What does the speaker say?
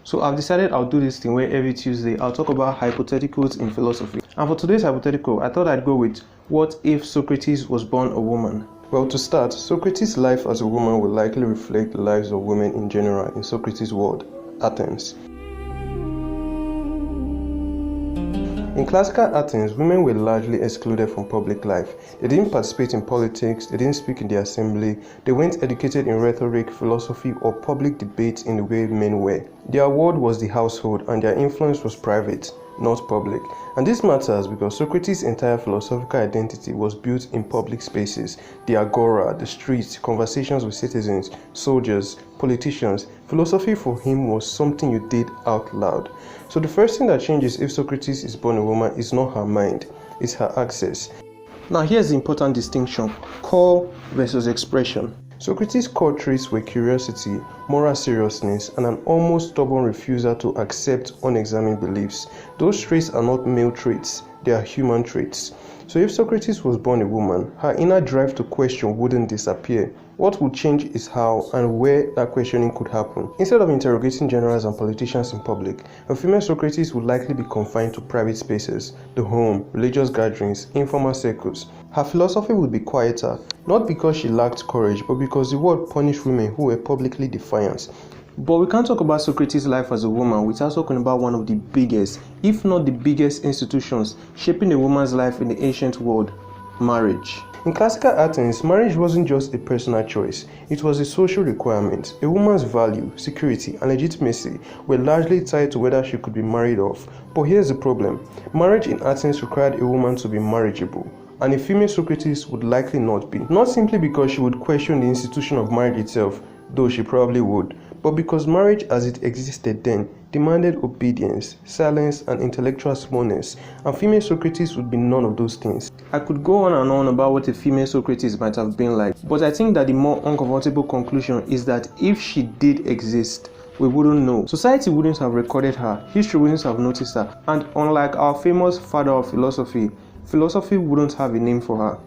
So I've decided I'll do this thing where every Tuesday I'll talk about hypotheticals in philosophy. And for today's hypothetical, I thought I'd go with what if Socrates was born a woman? Well, to start, Socrates' life as a woman will likely reflect the lives of women in general in Socrates' world, Athens. In classical Athens, women were largely excluded from public life. They didn't participate in politics, they didn't speak in the assembly, they weren't educated in rhetoric, philosophy, or public debates in the way men were. Their world was the household, and their influence was private, not public. And this matters because Socrates' entire philosophical identity was built in public spaces: the agora, the streets, conversations with citizens, soldiers, politicians. Philosophy for him was something you did out loud. So the first thing that changes if Socrates is born a woman is not her mind, it's her access. Now here's the important distinction: core versus expression. Socrates' core traits were curiosity, moral seriousness, and an almost stubborn refusal to accept unexamined beliefs. Those traits are not male traits, they are human traits. So if Socrates was born a woman, her inner drive to question wouldn't disappear. What would change is how and where that questioning could happen. Instead of interrogating generals and politicians in public, a female Socrates would likely be confined to private spaces, the home, religious gatherings, informal circles. Her philosophy would be quieter, not because she lacked courage, but because the world punished women who were publicly defiant. But we can't talk about Socrates' life as a woman without talking about one of the biggest, if not the biggest, institutions shaping a woman's life in the ancient world: marriage. In classical Athens, marriage wasn't just a personal choice, it was a social requirement. A woman's value, security, and legitimacy were largely tied to whether she could be married off. But here's the problem: marriage in Athens required a woman to be marriageable, and a female Socrates would likely not be. Not simply because she would question the institution of marriage itself, though she probably would, but because marriage as it existed then demanded obedience, silence, and intellectual smallness, and female Socrates would be none of those things. I could go on and on about what a female Socrates might have been like, but I think that the more uncomfortable conclusion is that if she did exist, we wouldn't know. Society wouldn't have recorded her, history wouldn't have noticed her, and unlike our famous father of philosophy, philosophy wouldn't have a name for her.